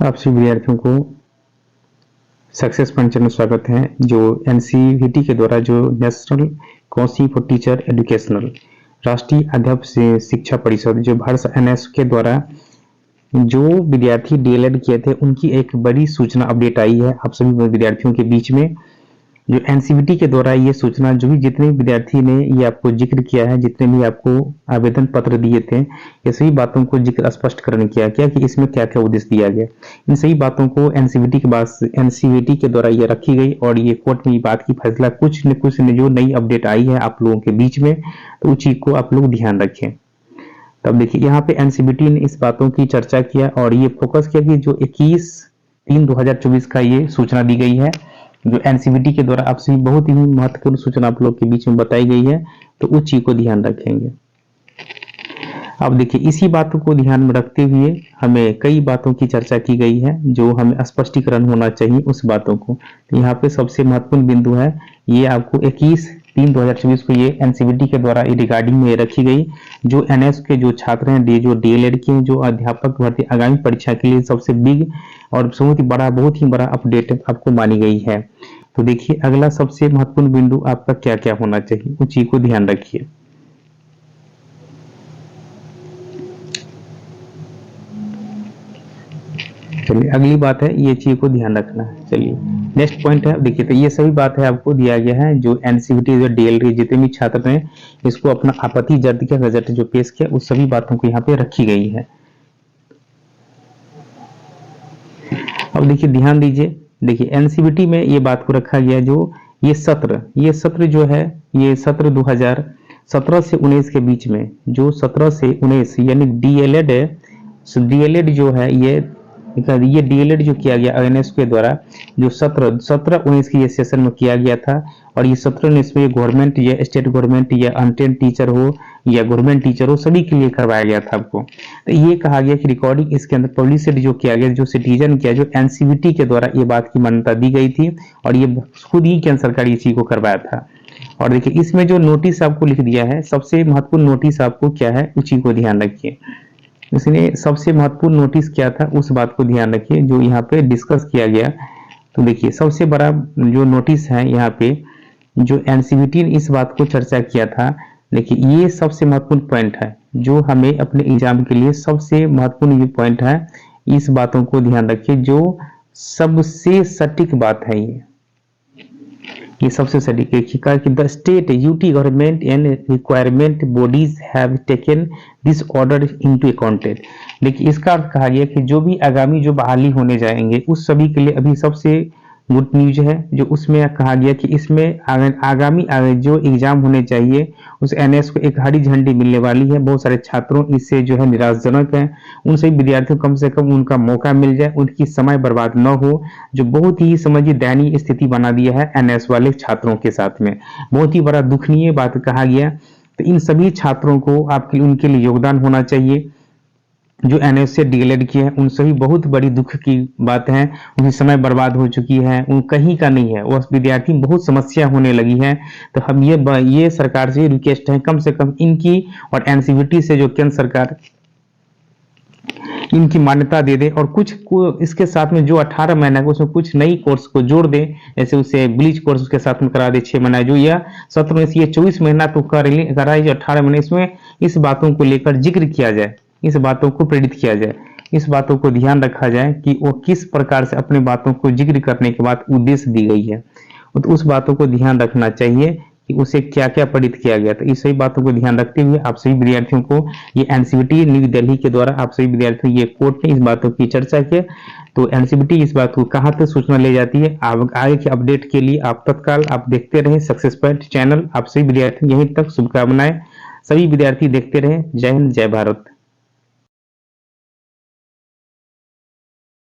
आप सभी विद्यार्थियों को सक्सेस पंच में स्वागत है। जो एनसीईआरटी के द्वारा जो national council for teacher educational राष्ट्रीय अध्यापक शिक्षा परिषद जो भारत एनएस के द्वारा जो विद्यार्थी डीएलएड किए थे उनकी एक बड़ी सूचना अपडेट आई है आप सभी विद्यार्थियों के बीच में। जो एनसीईआरटी के द्वारा ये सूचना जो भी जितने विद्यार्थी ने ये आपको जिक्र किया है, जितने भी आपको आवेदन पत्र दिए थे, ये सभी बातों को जिक्र स्पष्ट करने किया क्या कि इसमें क्या क्या उद्देश्य दिया गया। इन सभी बातों को एनसीईआरटी के द्वारा ये रखी गई और ये कोर्ट में ये बात की फैसला कुछ न कुछ जो नई अपडेट आई है आप लोगों के बीच में, तो उस चीज को आप लोग ध्यान रखें। तब देखिए यहाँ पे एनसीईआरटी ने इस बातों की चर्चा किया और ये फोकस किया कि जो 21/3/2024 का ये सूचना दी गई है, जो एनसीईआरटी के द्वारा आपसे बहुत ही महत्वपूर्ण सूचना आप लोग के बीच में बताई गई है, तो उस चीज को ध्यान रखेंगे। अब देखिए इसी बातों को ध्यान में रखते हुए हमें कई बातों की चर्चा की गई है जो हमें स्पष्टीकरण होना चाहिए उस बातों को। तो यहाँ पे सबसे महत्वपूर्ण बिंदु है ये आपको 21/3/2024 को ये एनसीईआरटी के द्वारा रिगार्डिंग में रखी गई। जो एनएस के जो छात्र हैं, जो डीएलएड के हैं, जो अध्यापक भर्ती आगामी परीक्षा के लिए सबसे बिग और बहुत ही बड़ा अपडेट आपको मानी गई है। तो देखिए अगला सबसे महत्वपूर्ण बिंदु आपका क्या क्या होना चाहिए, उस चीज को ध्यान रखिए। चलिए अगली बात है, ये चीज को ध्यान रखना है। चलिए नेक्स्ट पॉइंट है, देखिए तो ये सभी बात है आपको दिया गया है। जो एनसीईआरटी जो डीएलएड जितने भी छात्र ने इसको अपना आपत्ति दर्ज किया, रिजल्ट जो पेश किया, उस सभी बातों को यहाँ पे रखी गई है। अब देखिए ध्यान दीजिए, देखिए एनसीईआरटी में ये बात को रखा गया जो ये सत्र जो है, ये सत्र 2017 से 19 के बीच में, जो 17 से 19 यानी डीएलएड है, डीएलएड जो है ये डीएलएड जो किया गया एनएस के द्वारा जो 17-19 की ये सेशन में किया गया था। और ये 17-19 में गवर्नमेंट या स्टेट गवर्नमेंट या अनट्रेंड टीचर हो या गवर्नमेंट टीचर हो, सभी के लिए करवाया गया था आपको। तो ये कहा गया कि रिकॉर्डिंग इसके अंदर पब्लिसिटी जो किया गया, जो सिटीजन किया, जो एनसीईआरटी के द्वारा ये बात की मान्यता दी गई थी और ये खुद ही केंद्र सरकार ये चीज को करवाया था। और देखिए इसमें जो नोटिस आपको लिख दिया है, सबसे महत्वपूर्ण नोटिस आपको क्या है उस चीज को ध्यान रखिए। इसने सबसे महत्वपूर्ण नोटिस क्या था उस बात को ध्यान रखिए जो यहाँ पे डिस्कस किया गया। तो देखिए सबसे बड़ा जो नोटिस है यहाँ पे जो एनसीईआरटी ने इस बात को चर्चा किया था, देखिए ये सबसे महत्वपूर्ण पॉइंट है जो हमें अपने एग्जाम के लिए सबसे महत्वपूर्ण ये पॉइंट है। इस बातों को ध्यान रखिए, जो सबसे सटीक बात है ये सबसे सटीक है कि the state UT government and requirement bodies have taken this order into accounted. देखिए इसका अर्थ कहा गया कि जो भी आगामी जो बहाली होने जाएंगे उस सभी के लिए अभी सबसे गुड न्यूज है जो उसमें कहा गया कि इसमें आगामी जो एग्जाम होने चाहिए उस एनएस को एक हरी झंडी मिलने वाली है। बहुत सारे छात्रों इससे जो है निराशजनक है, उन सभी विद्यार्थियों को कम से कम उनका मौका मिल जाए, उनकी समय बर्बाद न हो, जो बहुत ही समझिए दयनीय स्थिति बना दिया है एनएस वाले छात्रों के साथ में। बहुत ही बड़ा दुखनीय बात कहा गया। तो इन सभी छात्रों को उनके लिए योगदान होना चाहिए जो एनएस से डीएलएड किए हैं, उन सभी बहुत बड़ी दुख की बात है। उनकी समय बर्बाद हो चुकी है, उन कहीं का नहीं है, वह विद्यार्थी बहुत समस्या होने लगी है। तो हम ये सरकार से रिक्वेस्ट है कम से कम इनकी और एनसीईआरटी से जो केंद्र सरकार इनकी मान्यता दे दे और कुछ इसके साथ में जो 18 महीना है उसमें कुछ नई कोर्स को जोड़ दे, जैसे उसे ब्लीच कोर्स उसके साथ में करा दे 6 महीना, जो यह 17 ये 24 महीना तो कराए, जो 18 महीने इसमें इस बातों को लेकर जिक्र किया जाए, इस बातों को प्रेरित किया जाए, इस बातों को ध्यान रखा जाए कि वो किस प्रकार से अपने बातों को जिक्र करने के बाद उद्देश्य दी गई है। तो उस बातों को ध्यान रखना चाहिए कि उसे क्या क्या प्रेरित किया गया। तो इस सभी बातों को ध्यान रखते हुए आप सभी विद्यार्थियों को ये एनसीईआरटी न्यू दिल्ली के द्वारा आप सभी विद्यार्थियों ये कोर्ट ने इस बातों की चर्चा की। तो एनसीईआरटी इस बात को कहाँ तक सूचना ले जाती है, आप आगे के अपडेट के लिए आप तत्काल आप देखते रहे सक्सेस पॉइंट चैनल। आप सभी विद्यार्थियों यहीं तक शुभकामनाएं, सभी विद्यार्थी देखते रहे। जय हिंद, जय भारत।